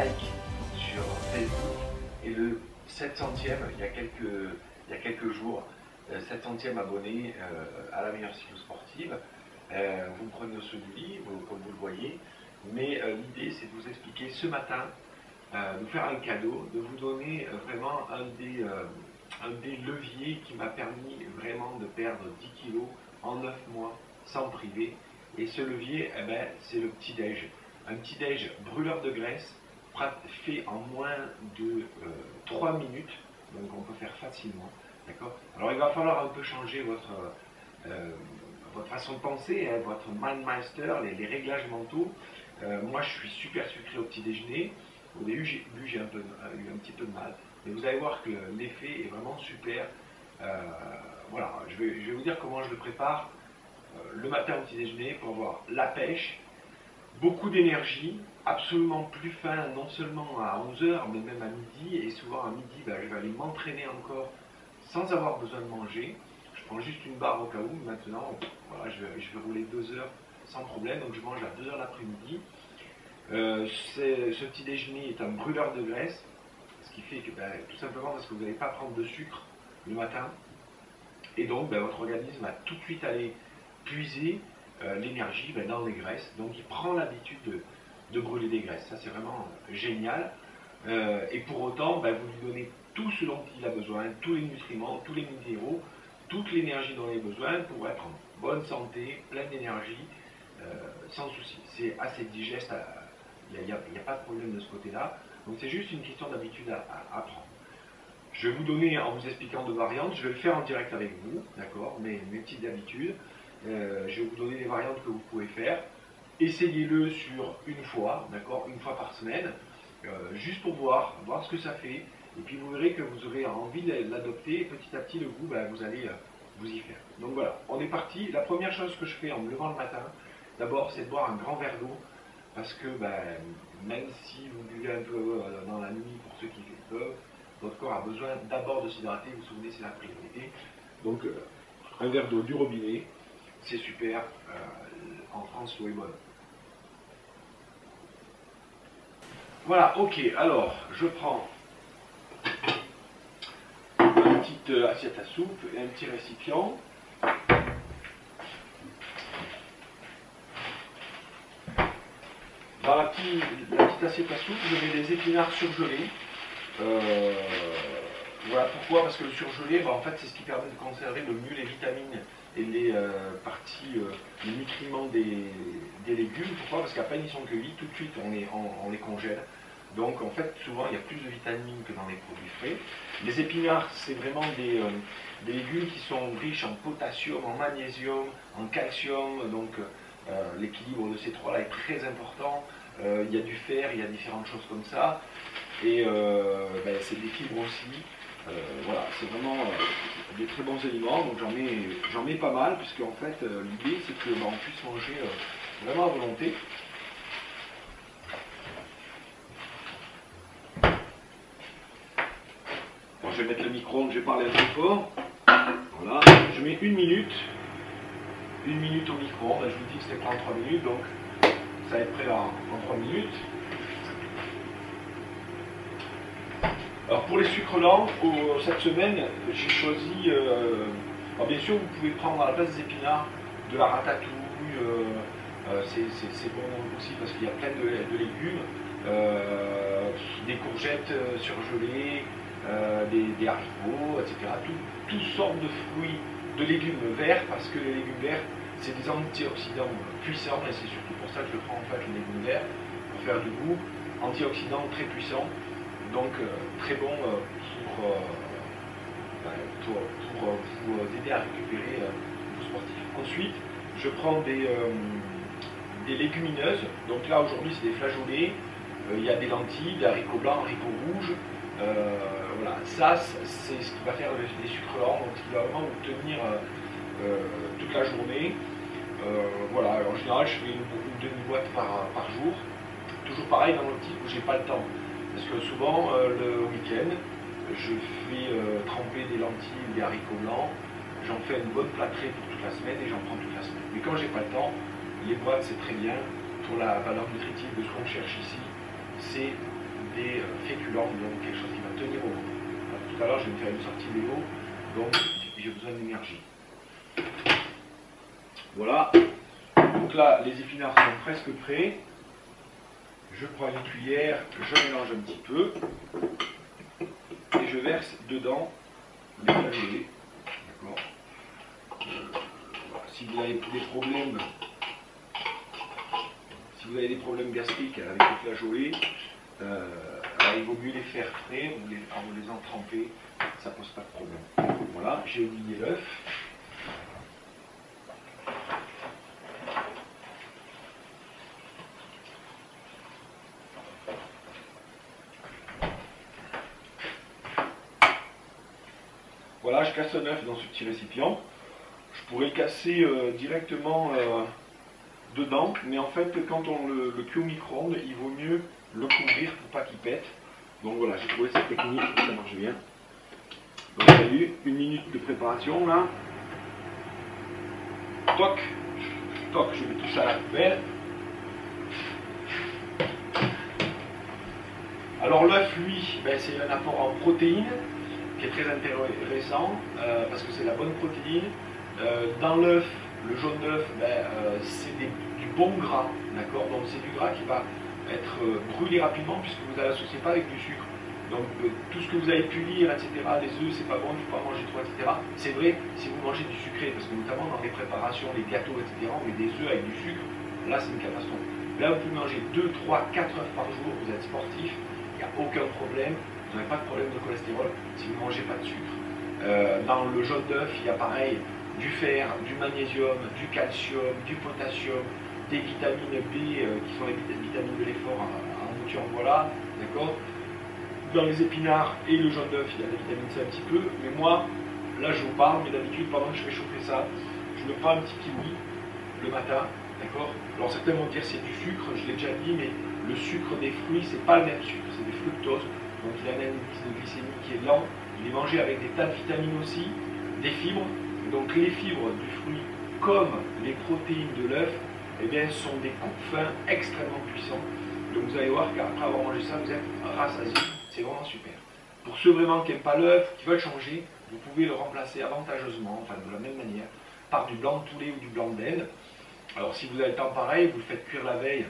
like sur Facebook et le 700e, il y a quelques jours, 700e abonné à la meilleure cyclo sportive. Vous me prenez au saut du livre, comme vous le voyez, mais l'idée c'est de vous expliquer ce matin, de vous faire un cadeau, de vous donner vraiment un des leviers qui m'a permis vraiment de perdre 10 kilos en 9 mois sans priver. Et ce levier, c'est le petit-déj. Un petit-déj brûleur de graisse, fait en moins de 3 minutes, donc on peut faire facilement. D'accord. Alors il va falloir un peu changer votre façon de penser, hein, votre mindmeister, les réglages mentaux. Moi je suis super sucré au petit déjeuner. Au début j'ai eu un petit peu de mal, mais vous allez voir que l'effet est vraiment super. Voilà, je vais vous dire comment je le prépare le matin au petit déjeuner pour avoir la pêche, beaucoup d'énergie, absolument plus faim, non seulement à 11 h, mais même à midi, et souvent à midi, je vais aller m'entraîner encore sans avoir besoin de manger. Je prends juste une barre au cas où. Maintenant, voilà, je vais rouler 2 heures sans problème, donc je mange à 2 h l'après-midi. Ce petit déjeuner est un brûleur de graisse, ce qui fait que tout simplement parce que vous n'allez pas prendre de sucre le matin, et donc votre organisme va tout de suite aller puiser l'énergie dans les graisses, donc il prend l'habitude de brûler des graisses. Ça c'est vraiment génial, et pour autant vous lui donnez tout ce dont il a besoin, tous les nutriments, tous les minéraux, toute l'énergie dont il a besoin pour être en bonne santé, plein d'énergie, sans souci. C'est assez digeste, il n'y a pas de problème de ce côté-là, donc c'est juste une question d'habitude à prendre. Je vais vous donner, en vous expliquant deux variantes, je vais le faire en direct avec vous, d'accord, mes petites habitudes. Je vais vous donner les variantes que vous pouvez faire. Essayez-le sur une fois, d'accord, une fois par semaine, juste pour voir ce que ça fait. Et puis vous verrez que vous aurez envie de l'adopter, et petit à petit le goût, vous allez vous y faire. Donc voilà, on est parti. La première chose que je fais en me levant le matin, d'abord c'est de boire un grand verre d'eau, parce que même si vous buvez un peu dans la nuit, pour ceux qui peuvent, votre corps a besoin d'abord de s'hydrater. Vous vous souvenez, c'est la priorité. Donc un verre d'eau du robinet, c'est super. En France, l'eau est bonne. Voilà, ok, alors je prends une petite assiette à soupe et un petit récipient. Dans la petite assiette à soupe, je mets des épinards surgelés. Voilà pourquoi, parce que le surgelé, en fait, c'est ce qui permet de conserver le mieux les vitamines et les parties, les nutriments des légumes. Pourquoi? Parce qu'à peine ils sont cueillis, tout de suite on les congèle. Donc en fait, souvent il y a plus de vitamines que dans les produits frais. Les épinards, c'est vraiment des légumes qui sont riches en potassium, en magnésium, en calcium. Donc l'équilibre de ces trois-là est très important. Il y a du fer, il y a différentes choses comme ça. Et c'est des fibres aussi. Voilà, c'est vraiment des très bons aliments. Donc j'en mets pas mal, puisque en fait l'idée c'est que on puisse manger vraiment à volonté. Bon, je vais mettre le micro-ondes, je vais parler un peu fort. Voilà, je mets une minute au micro-ondes. Je vous dis que c'est prêt en 3 minutes, donc ça va être prêt en 3 minutes. Alors pour les sucres lents, cette semaine, j'ai choisi, bien sûr vous pouvez prendre à la place des épinards de la ratatouille, c'est bon aussi parce qu'il y a plein de légumes, des courgettes surgelées, des haricots, etc. Toutes sortes de fruits, de légumes verts, parce que les légumes verts, c'est des antioxydants puissants, et c'est surtout pour ça que je prends en fait les légumes verts, pour faire du goût, antioxydants très puissants. Donc très bon pour vous aider à récupérer vos sportifs. Ensuite, je prends des légumineuses. Donc là aujourd'hui c'est des flageolets. Il y a des lentilles, des haricots blancs, haricots rouges. Voilà, ça c'est ce qui va faire les sucres lents, donc ce qui va vraiment vous tenir toute la journée. Voilà, alors, en général je fais une demi-boîte par jour. Toujours pareil dans l'optique où j'ai pas le temps. Parce que souvent, le week-end, je fais tremper des lentilles ou des haricots blancs, j'en fais une bonne plâtrée pour toute la semaine et j'en prends toute la semaine. Mais quand j'ai pas le temps, les boîtes c'est très bien. Pour la valeur nutritive de ce qu'on cherche ici, c'est des féculents, donc quelque chose qui va tenir au vent. Tout à l'heure, je vais me faire une sortie vélo, donc j'ai besoin d'énergie. Voilà. Donc là, les épinards sont presque prêts. Je prends une cuillère, je mélange un petit peu et je verse dedans les flageolets. D'accord. Voilà. Si vous avez des problèmes gastriques avec les flageolets, alors il vaut mieux les faire frais, en les tremper, ça pose pas de problème. Voilà, j'ai oublié l'œuf. Voilà, je casse un œuf dans ce petit récipient. Je pourrais le casser directement dedans, mais en fait, quand on le cuit au micro-ondes, il vaut mieux le couvrir pour pas qu'il pète. Donc voilà, j'ai trouvé cette technique, ça marche bien. Donc il y a eu 1 minute de préparation là. Toc, toc, je mets tout ça à la poubelle. Alors l'œuf, lui, ben, c'est un apport en protéines qui est très intéressant parce que c'est la bonne protéine. Dans l'œuf, le jaune d'œuf, ben, c'est du bon gras, d'accord. Donc c'est du gras qui va être brûlé rapidement puisque vous ne l'associez pas avec du sucre. Donc tout ce que vous avez pu lire, etc., les œufs, c'est pas bon, il ne faut pas manger trop, etc. C'est vrai si vous mangez du sucré, parce que notamment dans les préparations, les gâteaux, etc., on met des œufs avec du sucre, là c'est une catastrophe. Là vous pouvez manger 2, 3, 4 œufs par jour, vous êtes sportif, il n'y a aucun problème, vous n'avez pas de problème de cholestérol si vous ne mangez pas de sucre. Dans le jaune d'œuf, il y a pareil du fer, du magnésium, du calcium, du potassium, des vitamines B qui sont les vitamines de l'effort en nourriture, voilà, d'accord. Dans les épinards et le jaune d'œuf, il y a la vitamine C un petit peu, mais moi, là je vous parle, mais d'habitude, pendant que je fais chauffer ça, je me prends un petit kiwi le matin, d'accord. Alors certains vont dire c'est du sucre, je l'ai déjà dit, mais le sucre des fruits, c'est pas le même sucre, c'est des fructoses, donc il a un indice de glycémie qui est lent, il est mangé avec des tas de vitamines aussi, des fibres, donc les fibres du fruit, comme les protéines de l'œuf, eh bien, sont des coupe-fins extrêmement puissants. Donc vous allez voir qu'après avoir mangé ça, vous êtes rassasié. C'est vraiment super. Pour ceux vraiment qui n'aiment pas l'œuf, qui veulent changer, vous pouvez le remplacer avantageusement, enfin de la même manière, par du blanc de poulet ou du blanc de dinde. Alors si vous avez le temps pareil, vous le faites cuire la veille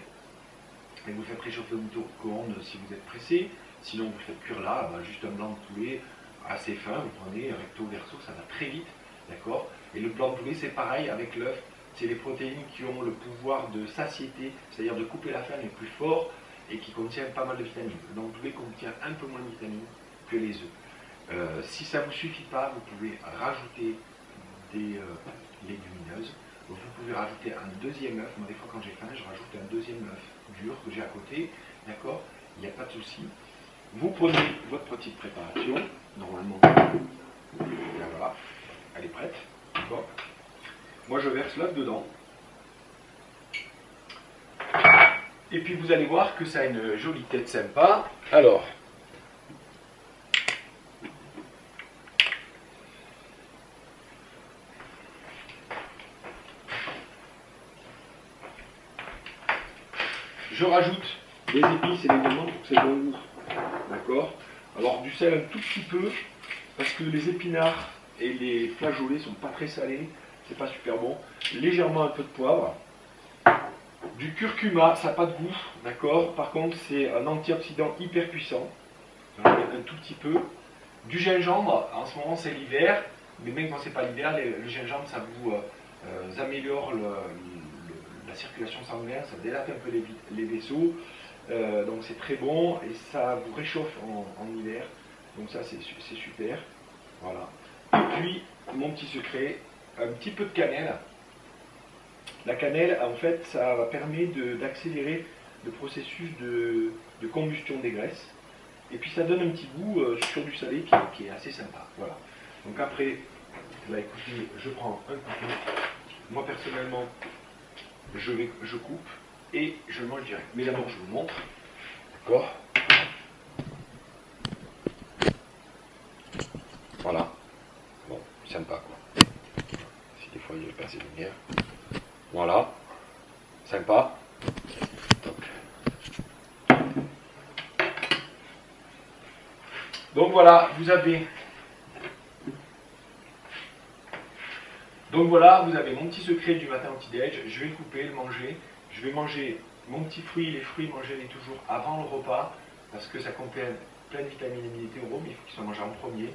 et vous le faites réchauffer au micro-ondes si vous êtes pressé. Sinon vous le faites cuire là, juste un blanc de poulet assez fin, vous prenez recto verso, ça va très vite, d'accord. Et le blanc de poulet c'est pareil avec l'œuf. C'est les protéines qui ont le pouvoir de satiété, c'est-à-dire de couper la faim les plus fort et qui contiennent pas mal de vitamines. Le blanc de poulet contient un peu moins de vitamines que les œufs. Si ça ne vous suffit pas, vous pouvez rajouter des légumineuses. Vous pouvez rajouter un deuxième œuf. Moi, des fois, quand j'ai faim, je rajoute un deuxième œuf dur que j'ai à côté. D'accord. Il n'y a pas de souci. Vous prenez votre petite préparation. Normalement, là, voilà, elle est prête. D'accord. Moi, je verse l'œuf dedans. Et puis, vous allez voir que ça a une jolie tête sympa. Alors, je rajoute des épices et des éléments pour que c'est bon goût. D'accord. Alors, du sel un tout petit peu, parce que les épinards et les flageolets sont pas très salés. C'est pas super bon. Légèrement un peu de poivre. Du curcuma, ça n'a pas de goût, d'accord. Par contre, c'est un antioxydant hyper puissant. J'en mets un tout petit peu. Du gingembre, en ce moment c'est l'hiver, mais même quand c'est pas l'hiver, le gingembre ça vous améliore la circulation sanguine, ça délate un peu les vaisseaux. Donc c'est très bon et ça vous réchauffe en hiver. Donc ça c'est super. Voilà. Et puis, mon petit secret, un petit peu de cannelle. La cannelle, en fait, ça permet d'accélérer le processus de combustion des graisses. Et puis ça donne un petit goût sur du salé qui est assez sympa. Voilà. Donc après, bah écoutez, je prends un couteau. Moi personnellement, je coupe et je le mange direct. Mais d'abord, je vous montre. D'accord. Voilà. Bon, sympa quoi. Si des fois il y a passé de lumière. Voilà. Sympa. Donc. Donc voilà, vous avez mon petit secret du matin au petit-déj. Je vais le couper, le manger. Je vais manger mon petit fruit. Les fruits, mangez-les toujours avant le repas parce que ça contient plein de vitamines et minéraux, mais il faut qu'ils soient mangés en premier.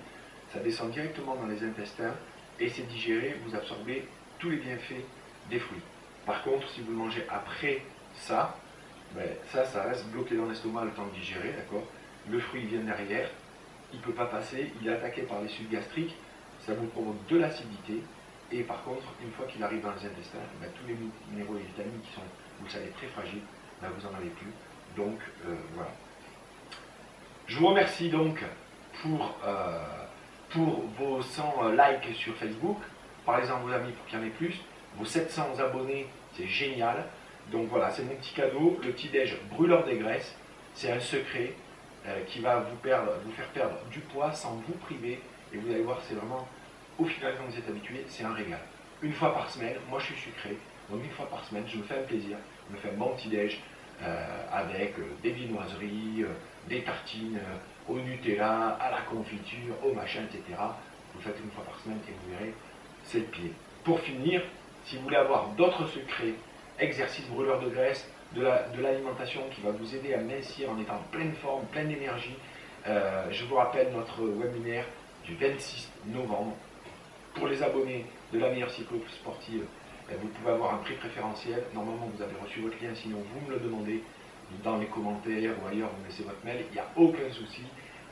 Ça descend directement dans les intestins et c'est digéré. Vous absorbez tous les bienfaits des fruits. Par contre, si vous le mangez après ça, ben, ça reste bloqué dans l'estomac le temps de digérer, d'accord? Le fruit vient derrière, il ne peut pas passer, il est attaqué par les sucs gastriques, ça vous provoque de l'acidité. Et par contre, une fois qu'il arrive dans les intestins, ben, tous les minéraux et vitamines qui sont, vous le savez, très fragiles, ben, vous n'en avez plus. Donc voilà. Je vous remercie donc pour vos 100 likes sur Facebook. Parlez-en à vos amis pour qu'il y en ait plus. Vos 700 abonnés, c'est génial. Donc voilà, c'est mon petit cadeau, le petit-déj brûleur des graisses. C'est un secret qui va vous faire perdre du poids sans vous priver. Et vous allez voir, c'est vraiment, au final, quand vous êtes habitué, c'est un régal. Une fois par semaine, moi je suis sucré, donc une fois par semaine, je me fais un plaisir. Je me fais un bon petit-déj avec des viennoiseries, des tartines au Nutella, à la confiture, au machin, etc. Vous le faites une fois par semaine et vous verrez, c'est le pied. Pour finir, si vous voulez avoir d'autres secrets, exercices brûleurs de graisse, de l'alimentation qui va vous aider à mincir en étant en pleine forme, pleine d'énergie, je vous rappelle notre webinaire du 26 novembre. Pour les abonnés de la meilleure cyclo sportive, vous pouvez avoir un prix préférentiel. Normalement, vous avez reçu votre lien, sinon vous me le demandez dans les commentaires ou ailleurs, vous me laissez votre mail. Il n'y a aucun souci.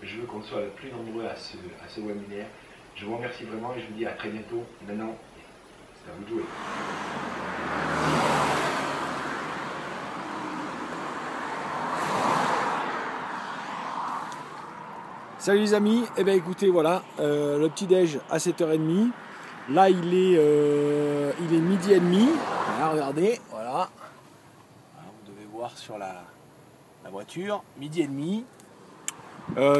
Je veux qu'on soit le plus nombreux à ce webinaire. Je vous remercie vraiment et je vous dis à très bientôt. Maintenant, c'est à vous de jouer. Salut les amis, eh bien écoutez voilà, le petit déj à 7h30, là il est midi et demi, voilà, regardez, voilà, vous devez voir sur la voiture, midi et demi,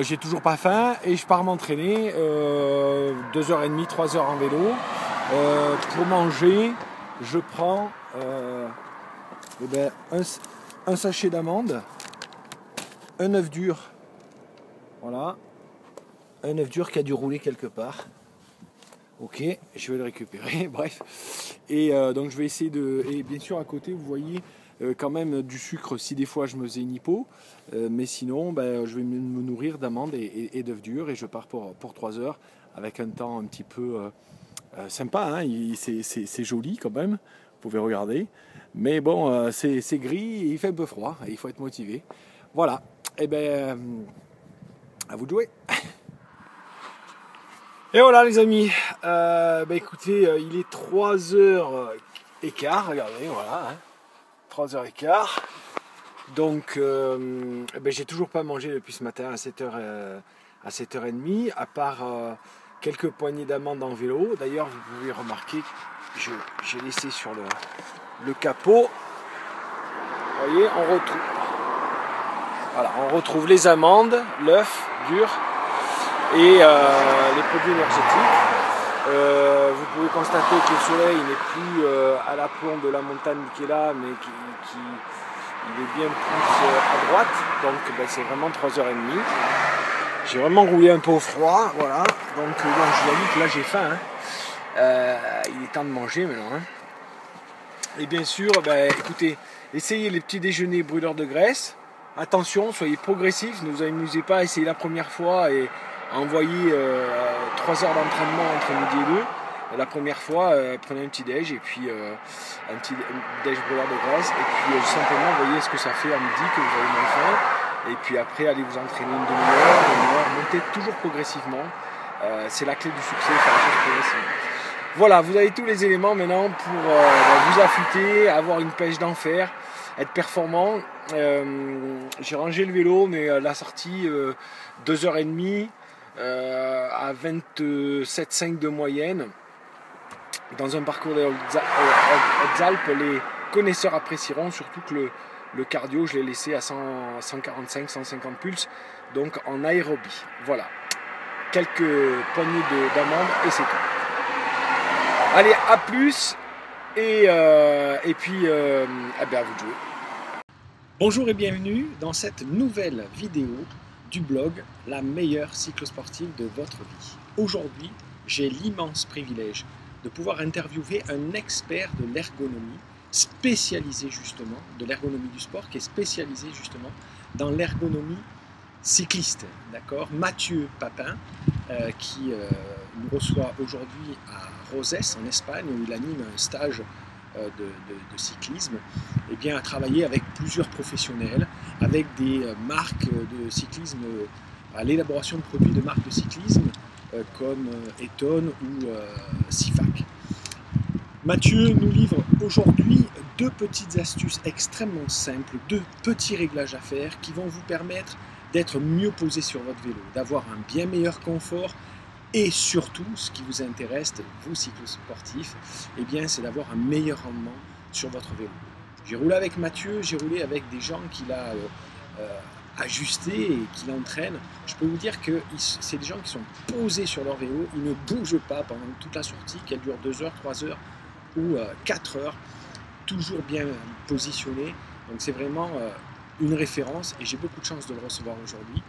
j'ai toujours pas faim et je pars m'entraîner, 2h30, 3h en vélo, pour manger je prends un sachet d'amandes, un œuf dur, voilà. Un œuf dur qui a dû rouler quelque part. Ok, je vais le récupérer, bref. Et donc je vais essayer de... Et bien sûr à côté, vous voyez quand même du sucre si des fois je me faisais une hypo. Mais sinon, je vais me nourrir d'amandes et d'œufs durs. Et je pars pour 3 heures avec un temps un petit peu sympa. Hein, c'est joli quand même, vous pouvez regarder. Mais bon, c'est gris et il fait un peu froid. Et il faut être motivé. Voilà, et bien... à vous de jouer. Et voilà les amis, écoutez, il est 3h15, regardez, voilà, hein, 3h15. Donc, j'ai toujours pas mangé depuis ce matin à 7h30, à part quelques poignées d'amandes en vélo. D'ailleurs, vous pouvez remarquer que j'ai laissé sur le capot. Vous voyez, on retrouve les amandes, l'œuf dur et les produits énergétiques. Vous pouvez constater que le soleil n'est plus à l'aplomb de la montagne qui est là, mais il est bien plus à droite. Donc c'est vraiment 3h30. J'ai vraiment roulé un peu au froid, voilà. Donc je vous avoue que là j'ai faim. Hein. Il est temps de manger maintenant. Hein. Et bien sûr, écoutez, essayez les petits déjeuners brûleurs de graisse. Attention, soyez progressifs, ne vous amusez pas à essayer la première fois et à envoyer 3 heures d'entraînement entre midi et 2. La première fois, prenez un petit déj et puis un petit déj brûleur de graisse et puis simplement voyez ce que ça fait à midi que vous avez moins faim et puis après allez vous entraîner une demi-heure, montez toujours progressivement. C'est la clé du succès, faire la chose progressivement. Voilà, vous avez tous les éléments maintenant pour vous affûter, avoir une pêche d'enfer, être performant. J'ai rangé le vélo, mais la sortie 2h30 à 27,5 de moyenne. Dans un parcours des Hautes-Alpes, les connaisseurs apprécieront, surtout que le cardio, je l'ai laissé à 145-150 pulses, donc en aérobie. Voilà, quelques poignées d'amandes et c'est tout. Allez, à plus et puis à vous de jouer. Bonjour et bienvenue dans cette nouvelle vidéo du blog La meilleure cyclosportive de votre vie. Aujourd'hui, j'ai l'immense privilège de pouvoir interviewer un expert de l'ergonomie spécialisé justement, de l'ergonomie du sport, qui est spécialisé justement dans l'ergonomie cycliste, d'accord, Mathieu Papin, qui nous reçoit aujourd'hui à Roses en Espagne, où il anime un stage de cyclisme, et bien, a travaillé avec plusieurs professionnels, avec des marques de cyclisme, à l'élaboration de produits de marques de cyclisme comme Eton ou Sifac. Mathieu nous livre aujourd'hui deux petites astuces extrêmement simples, deux petits réglages à faire qui vont vous permettre d'être mieux posé sur votre vélo, d'avoir un bien meilleur confort et surtout, ce qui vous intéresse, vous cyclosportifs, eh bien, c'est d'avoir un meilleur rendement sur votre vélo. J'ai roulé avec Mathieu, j'ai roulé avec des gens qu'il a ajustés et qu'il entraîne. Je peux vous dire que c'est des gens qui sont posés sur leur vélo, ils ne bougent pas pendant toute la sortie, qu'elle dure 2 heures, 3 heures ou 4 heures, toujours bien positionnés. Donc c'est vraiment une référence et j'ai beaucoup de chance de le recevoir aujourd'hui.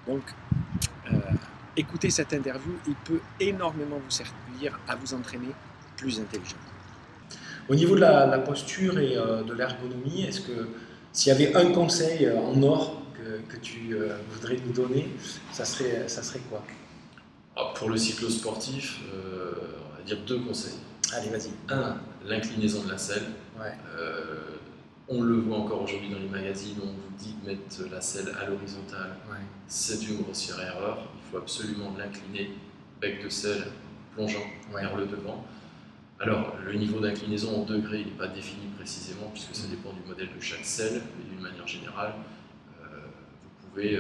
Donc écoutez cette interview, il peut énormément vous servir à vous entraîner plus intelligemment. Au niveau de la posture et de l'ergonomie, est-ce que s'il y avait un conseil en or que tu voudrais nous donner, ça serait quoi? Alors pour le cyclosportif, on va dire 2 conseils. Allez, vas-y. 1, l'inclinaison de la selle. Ouais. On le voit encore aujourd'hui dans les magazines, on vous dit de mettre la selle à l'horizontale. Ouais. C'est une grossière erreur. Il faut absolument l'incliner, bec de selle plongeant vers le devant. Alors, le niveau d'inclinaison en degrés, il n'est pas défini précisément puisque ça dépend du modèle de chaque selle, mais d'une manière générale, vous pouvez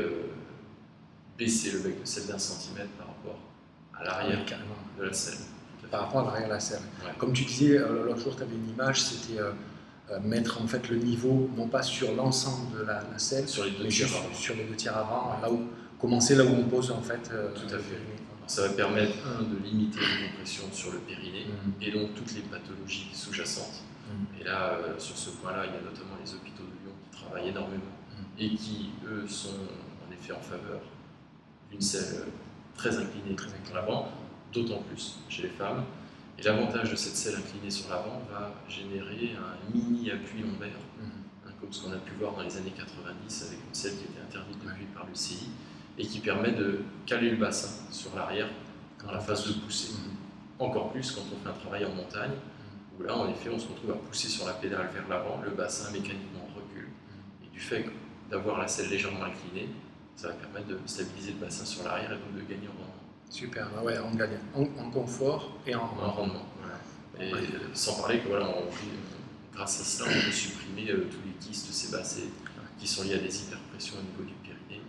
baisser le bec de selle d'1 centimètre par rapport à l'arrière de la selle. Par rapport à l'arrière de la selle. Ouais. Comme tu disais, l'autre jour, tu avais une image, c'était mettre en fait le niveau, non pas sur l'ensemble de la selle, sur les 2 mais tiers juste avant. sur les 2 tiers avant, là où commencer là où on pose en fait. Tout à fait. Ça va permettre, de limiter les compressions sur le périnée et donc toutes les pathologies sous-jacentes. Et là, sur ce point-là, il y a notamment les hôpitaux de Lyon qui travaillent énormément et qui, eux, sont en effet en faveur d'une selle très inclinée sur l'avant, d'autant plus chez les femmes. Et l'avantage de cette selle inclinée sur l'avant va générer un mini appui lombaire, comme ce qu'on a pu voir dans les années 90 avec une selle qui était interdite depuis par le CI et qui permet de caler le bassin sur l'arrière dans la phase de poussée. Encore plus quand on fait un travail en montagne, où là, en effet, on se retrouve à pousser sur la pédale vers l'avant, le bassin mécaniquement recule. Et du fait d'avoir la selle légèrement inclinée, ça va permettre de stabiliser le bassin sur l'arrière et donc de gagner en rendement. Super, ouais, on gagne en confort et en rendement. Voilà. Et sans parler que voilà, grâce à cela, on peut supprimer tous les kystes sébacés qui sont liés à des hyperpressions au niveau du périnée.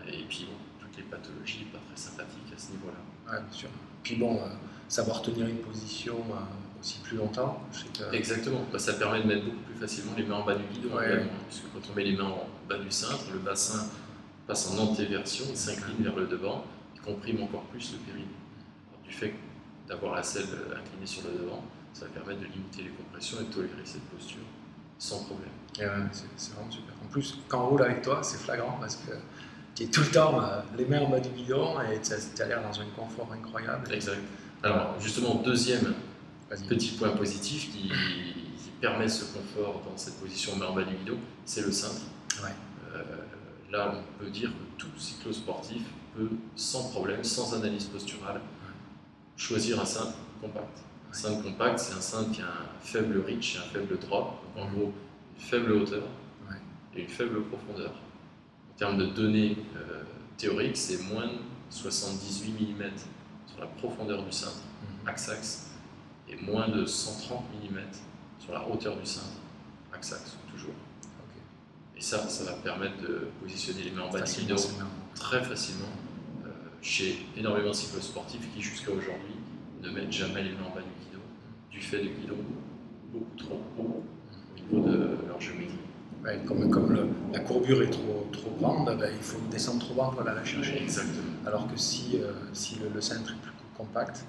Et puis bon, toutes les pathologies pas très sympathiques à ce niveau-là. Ouais, bien sûr. Puis bon, savoir tenir une position aussi plus longtemps. Exactement, ça permet de mettre beaucoup plus facilement les mains en bas du guidon, puisque quand on met les mains en bas du cintre, le bassin passe en antéversion, il s'incline vers le devant, il comprime encore plus le périnée. Alors, du fait d'avoir la selle inclinée sur le devant, ça va permettre de limiter les compressions et de tolérer cette posture sans problème. C'est vraiment super. En plus, quand on roule avec toi, c'est flagrant parce que tu es tout le temps les mains en bas du guidon et tu as l'air dans un confort incroyable. Exact. Alors justement, deuxième petit point positif qui permet ce confort dans cette position main en bas du guidon, c'est le cintre. Là, on peut dire que tout cyclosportif peut sans problème, sans analyse posturale, choisir un cintre compact. Un cintre compact, c'est un cintre qui a un faible reach et un faible drop, donc en gros une faible hauteur et une faible profondeur. En termes de données théoriques, c'est moins de 78 mm sur la profondeur du cintre, axe-axe, et moins de 130 mm sur la hauteur du cintre, axe-axe, toujours. Et ça va permettre de positionner les mains en bas du guidon très facilement chez énormément de cyclosportifs qui, jusqu'à aujourd'hui, ne mettent jamais les mains en bas du guidon, du fait de guidons beaucoup trop hauts au niveau de leur géométrie. Ouais, comme la courbure est trop grande, il faut descendre trop bas pour aller la chercher. Exactement. Alors que si le cintre est plus compact,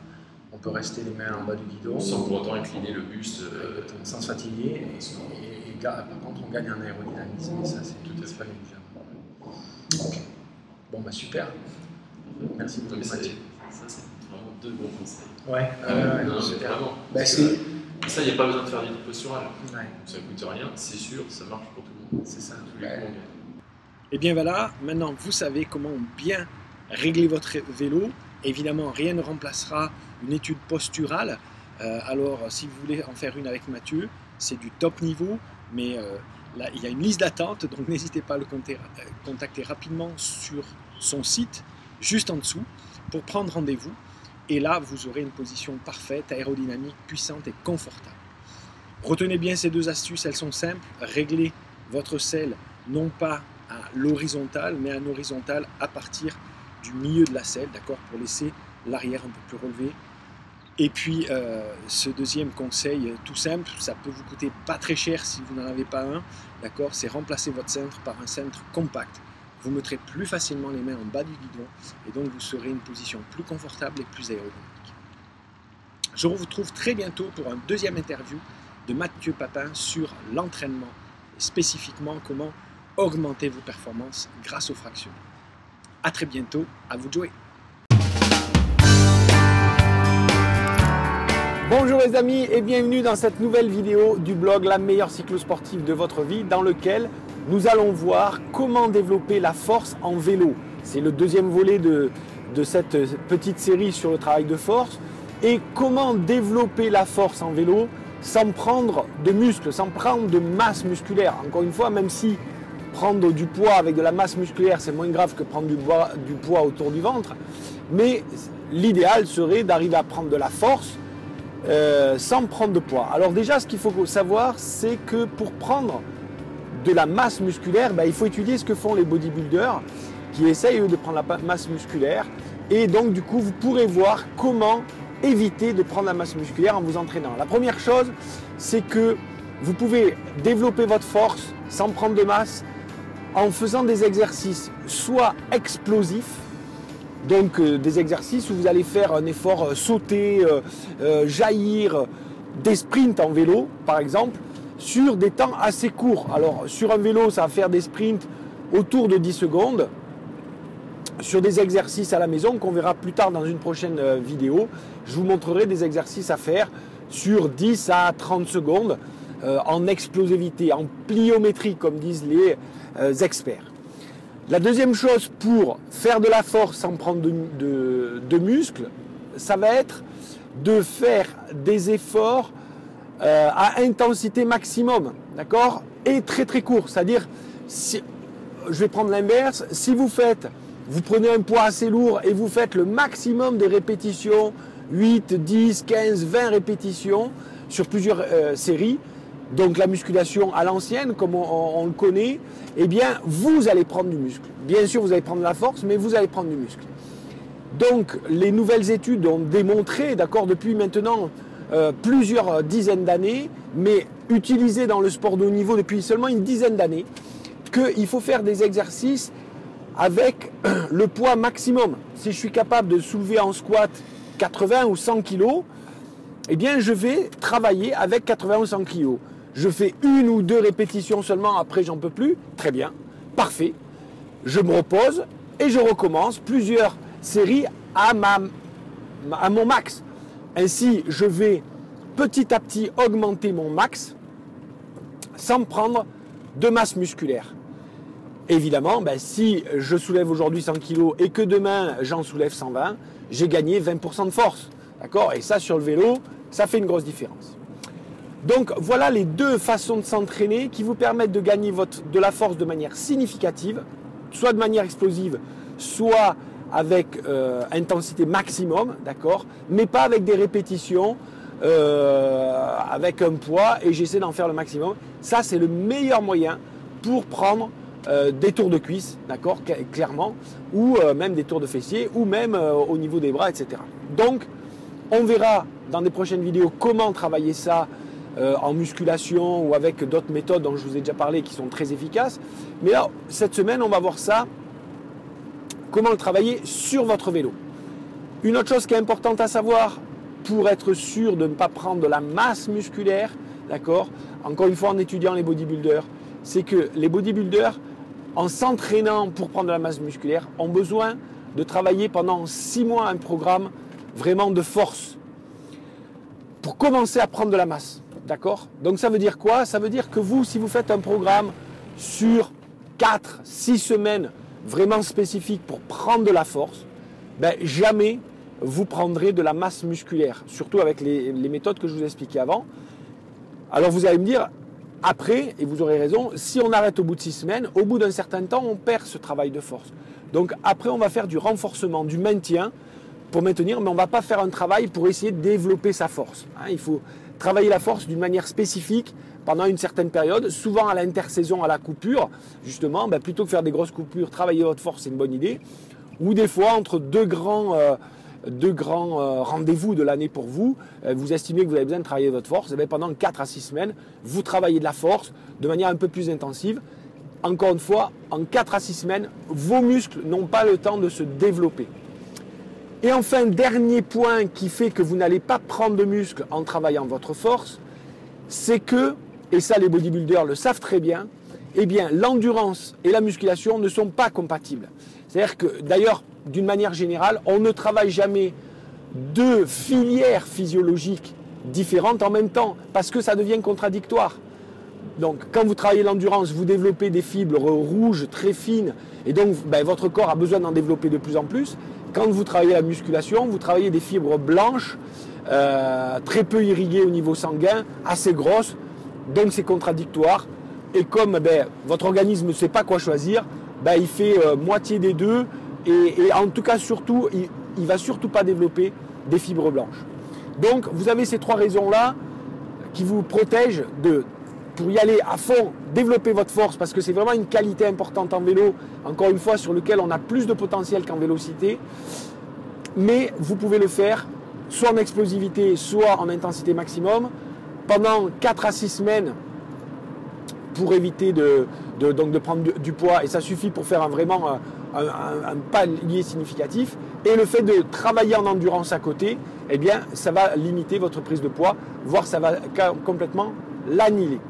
on peut rester les mains en bas du guidon. Sans pour autant incliner le buste. Sans se fatiguer. Par contre, on gagne en aérodynamisme et ça, c'est tout à fait négligeable. Okay. Bon, bah super. Merci beaucoup. Ça, c'est vraiment 2 bons conseils. Ouais, non, super. Vraiment. Bah, ça, il n'y a pas besoin de faire du postural. Ouais. Ça ne coûte rien, c'est sûr, ça marche pour tout le monde. C'est ça. Tous les coups, on gagne. Et bien voilà, maintenant vous savez comment bien régler votre vélo. Évidemment, rien ne remplacera une étude posturale. Alors, si vous voulez en faire une avec Mathieu, c'est du top niveau, mais là, il y a une liste d'attente, donc n'hésitez pas à le contacter rapidement sur son site, juste en dessous, pour prendre rendez-vous. Et là, vous aurez une position parfaite, aérodynamique, puissante et confortable. Retenez bien ces 2 astuces, elles sont simples. Réglez votre selle non pas à l'horizontale, mais à l'horizontale à partir du milieu de la selle, d'accord, pour laisser l'arrière un peu plus relevé. Et puis, ce deuxième conseil tout simple, ça peut vous coûter pas très cher si vous n'en avez pas un, d'accord, c'est remplacer votre cintre par un cintre compact. Vous mettrez plus facilement les mains en bas du guidon et donc vous serez une position plus confortable et plus aérodynamique. Je vous retrouve très bientôt pour un deuxième interview de Mathieu Papin sur l'entraînement et spécifiquement comment augmenter vos performances grâce au fractionné. A très bientôt, à vous de jouer. Bonjour les amis et bienvenue dans cette nouvelle vidéo du blog La meilleure cyclosportive de votre vie, dans lequel nous allons voir comment développer la force en vélo. C'est le deuxième volet de cette petite série sur le travail de force. Et comment développer la force en vélo sans prendre de muscles, sans prendre de masse musculaire. Encore une fois, même si prendre du poids avec de la masse musculaire, c'est moins grave que prendre du poids autour du ventre. Mais l'idéal serait d'arriver à prendre de la force sans prendre de poids. Alors déjà, ce qu'il faut savoir, c'est que pour prendre de la masse musculaire, il faut étudier ce que font les bodybuilders qui essayent de prendre la masse musculaire. Et donc du coup, vous pourrez voir comment éviter de prendre la masse musculaire en vous entraînant. La première chose, c'est que vous pouvez développer votre force sans prendre de masse en faisant des exercices soit explosifs, donc des exercices où vous allez faire un effort sauter, jaillir, des sprints en vélo par exemple, sur des temps assez courts. Alors sur un vélo, ça va faire des sprints autour de 10 secondes. Sur des exercices à la maison qu'on verra plus tard dans une prochaine vidéo, je vous montrerai des exercices à faire sur 10 à 30 secondes en explosivité, en pliométrie comme disent les experts. La deuxième chose pour faire de la force sans prendre de muscles, ça va être de faire des efforts à intensité maximum, d'accord, et très très court. C'est-à-dire, je vais prendre l'inverse, si vous prenez un poids assez lourd et vous faites le maximum des répétitions, 8, 10, 15, 20 répétitions sur plusieurs séries, donc la musculation à l'ancienne, comme on le connaît, eh bien, vous allez prendre du muscle. Bien sûr, vous allez prendre de la force, mais vous allez prendre du muscle. Donc, les nouvelles études ont démontré, d'accord, depuis maintenant plusieurs dizaines d'années, mais utilisées dans le sport de haut niveau depuis seulement une dizaine d'années, qu'il faut faire des exercices avec le poids maximum. Si je suis capable de soulever en squat 80 ou 100 kg, eh bien je vais travailler avec 80 ou 100 kg. Je fais 1 ou 2 répétitions seulement, après j'en peux plus, très bien, parfait. Je me repose et je recommence plusieurs séries à mon max. Ainsi, je vais petit à petit augmenter mon max sans prendre de masse musculaire. Évidemment, si je soulève aujourd'hui 100 kg et que demain j'en soulève 120, j'ai gagné 20% de force. D'accord ? Et ça, sur le vélo, ça fait une grosse différence. Donc voilà les 2 façons de s'entraîner qui vous permettent de gagner de la force de manière significative, soit de manière explosive, soit avec intensité maximum, d'accord ? Mais pas avec des répétitions, avec un poids et j'essaie d'en faire le maximum. Ça, c'est le meilleur moyen pour prendre des tours de cuisse, d'accord, clairement, ou même des tours de fessiers, ou même au niveau des bras, etc. Donc, on verra dans des prochaines vidéos comment travailler ça en musculation ou avec d'autres méthodes dont je vous ai déjà parlé qui sont très efficaces. Mais là, cette semaine, on va voir ça, comment le travailler sur votre vélo. Une autre chose qui est importante à savoir pour être sûr de ne pas prendre de la masse musculaire, d'accord, encore une fois en étudiant les bodybuilders, c'est que les bodybuilders en s'entraînant pour prendre de la masse musculaire, ont besoin de travailler pendant 6 mois un programme vraiment de force pour commencer à prendre de la masse. D'accord? Donc ça veut dire quoi? Ça veut dire que vous, si vous faites un programme sur 4-6 semaines vraiment spécifique pour prendre de la force, ben jamais vous prendrez de la masse musculaire, surtout avec les méthodes que je vous ai expliquées avant. Alors vous allez me dire, après, et vous aurez raison, si on arrête au bout de 6 semaines, au bout d'un certain temps, on perd ce travail de force. Donc après, on va faire du renforcement, du maintien pour maintenir, mais on ne va pas faire un travail pour essayer de développer sa force. Il faut travailler la force d'une manière spécifique pendant une certaine période, souvent à l'intersaison, à la coupure, justement, plutôt que faire des grosses coupures, travailler votre force, c'est une bonne idée. Ou des fois, entre deux grands rendez-vous de l'année pour vous, vous estimez que vous avez besoin de travailler votre force, et pendant 4 à 6 semaines, vous travaillez de la force de manière un peu plus intensive. Encore une fois, en 4 à 6 semaines, vos muscles n'ont pas le temps de se développer. Et enfin, dernier point qui fait que vous n'allez pas prendre de muscles en travaillant votre force, c'est que, et ça les bodybuilders le savent très bien, eh bien l'endurance et la musculation ne sont pas compatibles. C'est-à-dire que d'ailleurs, d'une manière générale, on ne travaille jamais 2 filières physiologiques différentes en même temps, parce que ça devient contradictoire. Donc quand vous travaillez l'endurance, vous développez des fibres rouges très fines, et donc votre corps a besoin d'en développer de plus en plus. Quand vous travaillez la musculation, vous travaillez des fibres blanches, très peu irriguées au niveau sanguin, assez grosses, donc c'est contradictoire. Et comme votre organisme ne sait pas quoi choisir, il fait moitié des deux, et en tout cas surtout, il ne va surtout pas développer des fibres blanches. Donc vous avez ces 3 raisons-là qui vous protègent pour y aller à fond, développer votre force, parce que c'est vraiment une qualité importante en vélo, encore une fois, sur lequel on a plus de potentiel qu'en vélocité. Mais vous pouvez le faire soit en explosivité, soit en intensité maximum, pendant 4 à 6 semaines pour éviter de prendre du poids, et ça suffit pour faire vraiment un palier significatif. Et le fait de travailler en endurance à côté, eh bien, ça va limiter votre prise de poids, voire ça va complètement l'annihiler.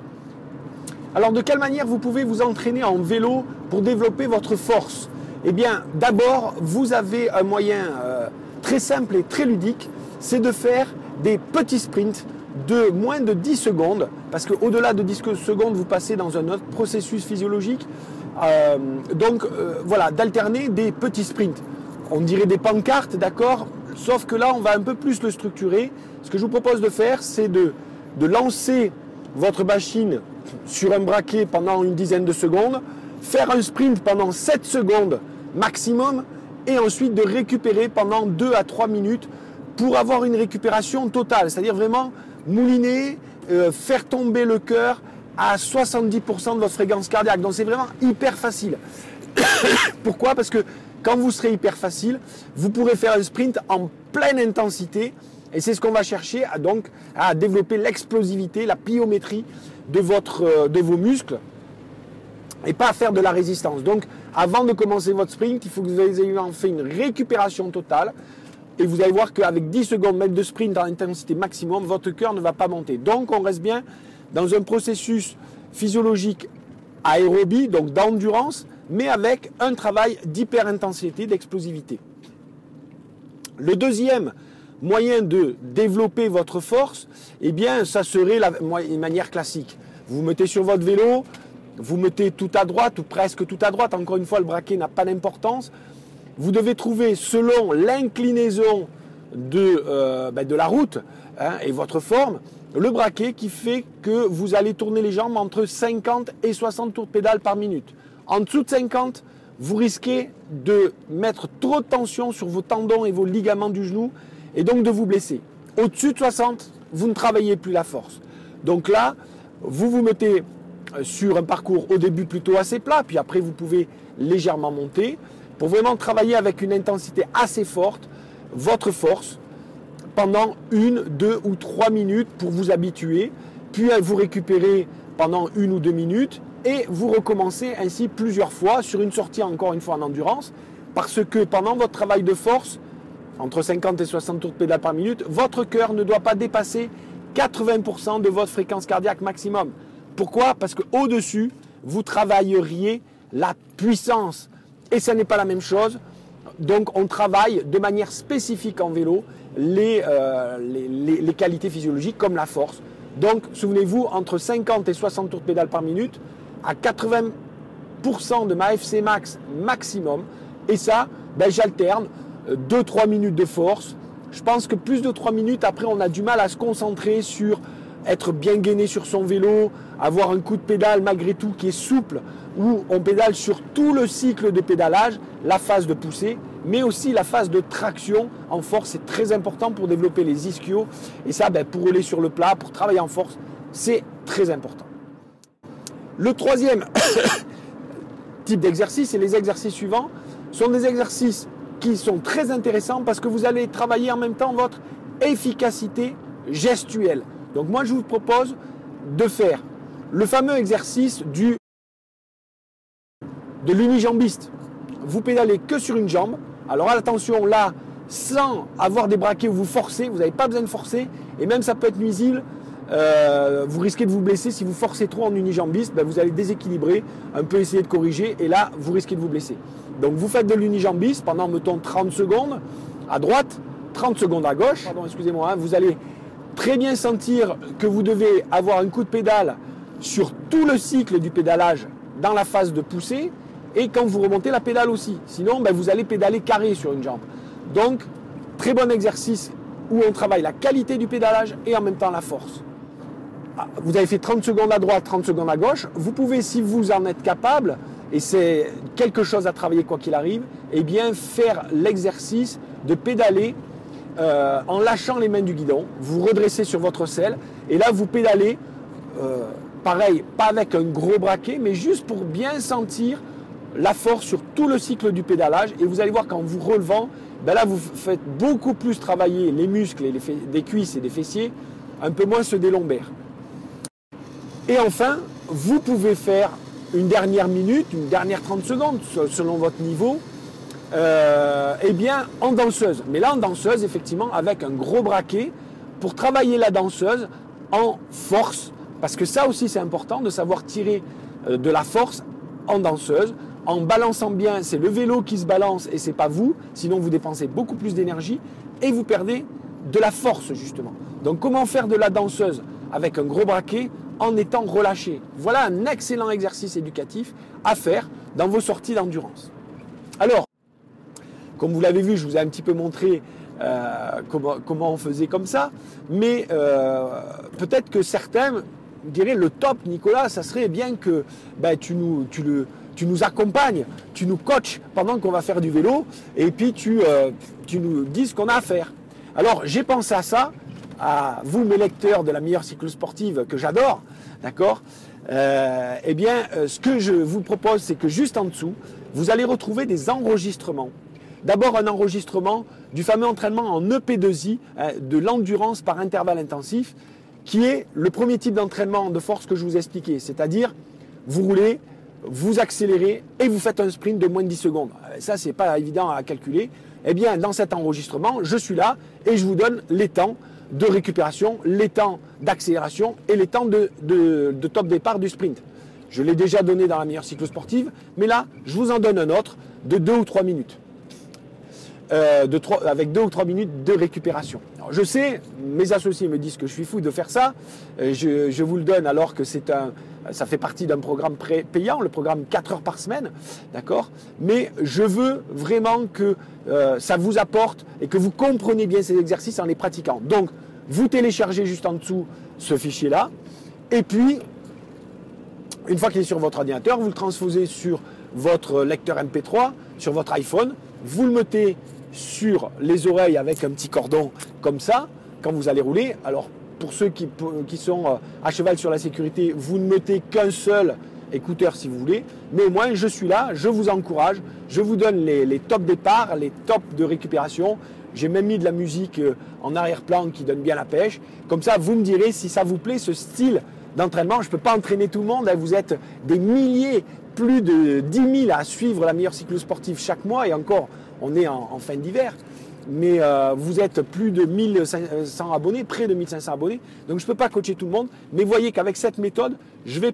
Alors, de quelle manière vous pouvez vous entraîner en vélo pour développer votre force? Eh bien, d'abord, vous avez un moyen très simple et très ludique, c'est de faire des petits sprints de moins de 10 secondes, parce qu'au-delà de 10 secondes, vous passez dans un autre processus physiologique. Voilà, d'alterner des petits sprints. On dirait des pancartes, d'accord? Sauf que là, on va un peu plus le structurer. Ce que je vous propose de faire, c'est de lancer votre machine sur un braquet pendant une dizaine de secondes, faire un sprint pendant 7 secondes maximum, et ensuite de récupérer pendant 2 à 3 minutes pour avoir une récupération totale, c'est-à-dire vraiment mouliner, faire tomber le cœur à 70% de votre fréquence cardiaque. Donc c'est vraiment hyper facile. Pourquoi? Parce que quand vous serez hyper facile, vous pourrez faire un sprint en pleine intensité, et c'est ce qu'on va chercher à développer l'explosivité, la pliométrie de vos muscles, et pas à faire de la résistance. Donc avant de commencer votre sprint, il faut que vous ayez fait une récupération totale, et vous allez voir qu'avec 10 secondes même de sprint en intensité maximum, votre cœur ne va pas monter. Donc on reste bien dans un processus physiologique aérobie, donc d'endurance, mais avec un travail d'hyper-intensité, d'explosivité. Le deuxième moyen de développer votre force, eh bien, ça serait une manière classique. Vous vous mettez sur votre vélo, vous mettez tout à droite, ou presque tout à droite. Encore une fois, le braquet n'a pas d'importance. Vous devez trouver, selon l'inclinaison de la route et votre forme, le braquet qui fait que vous allez tourner les jambes entre 50 et 60 tours de pédale par minute. En dessous de 50, vous risquez de mettre trop de tension sur vos tendons et vos ligaments du genou, et donc de vous blesser. Au-dessus de 60, vous ne travaillez plus la force. Donc là, vous vous mettez sur un parcours au début plutôt assez plat, puis après vous pouvez légèrement monter, pour vraiment travailler avec une intensité assez forte, votre force, pendant 1, 2 ou 3 minutes pour vous habituer, puis vous récupérez pendant 1 ou 2 minutes, et vous recommencez ainsi plusieurs fois sur une sortie encore une fois en endurance, parce que pendant votre travail de force, entre 50 et 60 tours de pédale par minute, votre cœur ne doit pas dépasser 80% de votre fréquence cardiaque maximum. Pourquoi? Parce qu'au-dessus, vous travailleriez la puissance. Et ça n'est pas la même chose. Donc on travaille de manière spécifique en vélo les qualités physiologiques comme la force. Donc souvenez-vous, entre 50 et 60 tours de pédale par minute, à 80% de ma FC max maximum. Et ça, ben, j'alterne 2-3 minutes de force. Je pense que plus de 3 minutes, après on a du mal à se concentrer sur être bien gainé sur son vélo, avoir un coup de pédale malgré tout qui est souple, où on pédale sur tout le cycle de pédalage, la phase de poussée, mais aussi la phase de traction en force. C'est très important pour développer les ischios. Et ça, ben, pour rouler sur le plat, pour travailler en force, c'est très important. Le troisième type d'exercice, et les exercices suivants, sont des exercices qui sont très intéressants parce que vous allez travailler en même temps votre efficacité gestuelle. Donc moi, je vous propose de faire le fameux exercice de l'unijambiste. Vous pédalez que sur une jambe. Alors attention, là, sans avoir des braquets où vous forcez, vous n'avez pas besoin de forcer. Et même ça peut être nuisible. Vous risquez de vous blesser. Si vous forcez trop en unijambiste, ben vous allez déséquilibrer, un peu essayer de corriger. Et là, vous risquez de vous blesser. Donc vous faites de l'unijambiste pendant, mettons, 30 secondes à droite, 30 secondes à gauche. Pardon, excusez-moi, hein, vous allez très bien sentir que vous devez avoir un coup de pédale sur tout le cycle du pédalage dans la phase de poussée et quand vous remontez la pédale aussi. Sinon, ben, vous allez pédaler carré sur une jambe. Donc, très bon exercice où on travaille la qualité du pédalage et en même temps la force. Vous avez fait 30 secondes à droite, 30 secondes à gauche. Vous pouvez, si vous en êtes capable, et c'est quelque chose à travailler quoi qu'il arrive, eh bien faire l'exercice de pédaler en lâchant les mains du guidon. Vous redressez sur votre selle et là vous pédalez, pareil, pas avec un gros braquet, mais juste pour bien sentir la force sur tout le cycle du pédalage. Et vous allez voir qu'en vous relevant, ben là vous faites beaucoup plus travailler les muscles des cuisses et des fessiers, un peu moins ceux des lombaires. Et enfin, vous pouvez faire une dernière minute, une dernière 30 secondes, selon votre niveau, eh bien en danseuse. Mais là en danseuse, effectivement, avec un gros braquet, pour travailler la danseuse en force. Parce que ça aussi c'est important de savoir tirer de la force en danseuse, en balançant bien. C'est le vélo qui se balance et c'est pas vous, sinon vous dépensez beaucoup plus d'énergie et vous perdez de la force justement. Donc comment faire de la danseuse avec un gros braquet en étant relâché? Voilà un excellent exercice éducatif à faire dans vos sorties d'endurance. Alors, comme vous l'avez vu, je vous ai un petit peu montré comment on faisait comme ça, mais peut-être que certains diraient le top, Nicolas, ça serait bien que ben, tu nous accompagnes, tu nous coaches pendant qu'on va faire du vélo et puis tu nous dis ce qu'on a à faire. Alors, j'ai pensé à ça, à vous, mes lecteurs de la meilleure cyclosportive que j'adore, d'accord ? Eh bien, ce que je vous propose, c'est que juste en dessous, vous allez retrouver des enregistrements. D'abord, un enregistrement du fameux entraînement en EP2I, de l'endurance par intervalle intensif, qui est le premier type d'entraînement de force que je vous ai expliqué. C'est-à-dire, vous roulez, vous accélérez et vous faites un sprint de moins de 10 secondes. Ça, c'est pas évident à calculer. Eh bien, dans cet enregistrement, je suis là et je vous donne les temps de récupération, les temps d'accélération et les temps de top départ du sprint. Je l'ai déjà donné dans la meilleure cyclosportive, mais là, je vous en donne un autre de 2 ou 3 minutes. Avec 2 ou 3 minutes de récupération. Alors, je sais, mes associés me disent que je suis fou de faire ça. Je vous le donne alors que ça fait partie d'un programme payant, le programme 4 heures par semaine, d'accord ? Mais je veux vraiment que ça vous apporte et que vous compreniez bien ces exercices en les pratiquant. Donc, vous téléchargez juste en dessous ce fichier-là, et puis, une fois qu'il est sur votre ordinateur, vous le transposez sur votre lecteur MP3, sur votre iPhone, vous le mettez sur les oreilles avec un petit cordon comme ça, quand vous allez rouler. Alors, pour ceux qui sont à cheval sur la sécurité, vous ne mettez qu'un seul écouteur si vous voulez, mais au moins je suis là, je vous encourage, je vous donne les tops départ, les tops de récupération. J'ai même mis de la musique en arrière-plan qui donne bien la pêche. Comme ça, vous me direz si ça vous plaît ce style d'entraînement. Je ne peux pas entraîner tout le monde, vous êtes des milliers, plus de 10 000 à suivre la meilleure cyclosportive chaque mois, et encore, on est en fin d'hiver. Mais vous êtes plus de 1500 abonnés, près de 1500 abonnés. Donc je ne peux pas coacher tout le monde. Mais voyez qu'avec cette méthode, je vais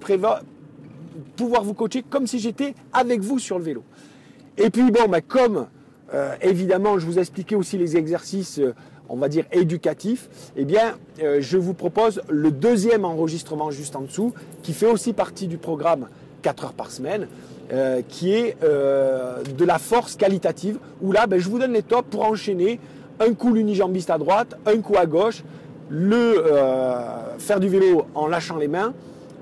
pouvoir vous coacher comme si j'étais avec vous sur le vélo. Et puis bon, comme évidemment je vous ai expliqué aussi les exercices, on va dire éducatifs, eh bien je vous propose le deuxième enregistrement juste en dessous, qui fait aussi partie du programme 4 heures par semaine, qui est de la force qualitative, où là je vous donne les tops pour enchaîner un coup l'unijambiste à droite, un coup à gauche, faire du vélo en lâchant les mains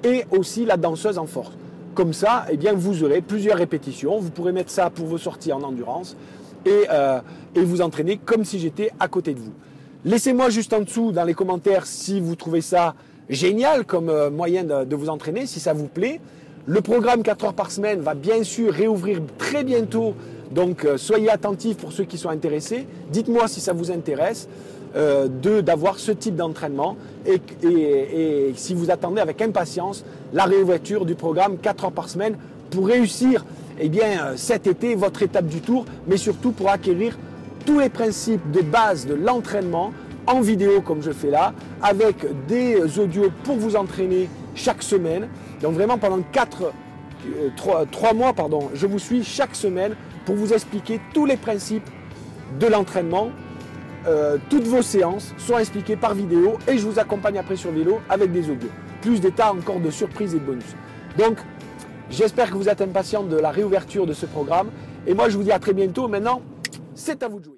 et aussi la danseuse en force. Comme ça, eh bien, vous aurez plusieurs répétitions, vous pourrez mettre ça pour vos sorties en endurance et vous entraîner comme si j'étais à côté de vous. Laissez-moi juste en dessous dans les commentaires si vous trouvez ça génial comme moyen de vous entraîner, si ça vous plaît. Le programme 4 heures par semaine va bien sûr réouvrir très bientôt, donc soyez attentifs pour ceux qui sont intéressés. Dites-moi si ça vous intéresse d'avoir ce type d'entraînement et si vous attendez avec impatience la réouverture du programme 4 heures par semaine pour réussir cet été votre étape du Tour, mais surtout pour acquérir tous les principes de base de l'entraînement en vidéo comme je fais là, avec des audios pour vous entraîner chaque semaine. Donc vraiment pendant 3 mois, je vous suis chaque semaine pour vous expliquer tous les principes de l'entraînement. Toutes vos séances sont expliquées par vidéo et je vous accompagne après sur vélo avec des audios. Plus des tas encore de surprises et de bonus. Donc, j'espère que vous êtes impatients de la réouverture de ce programme. Et moi, je vous dis à très bientôt. Maintenant, c'est à vous de jouer.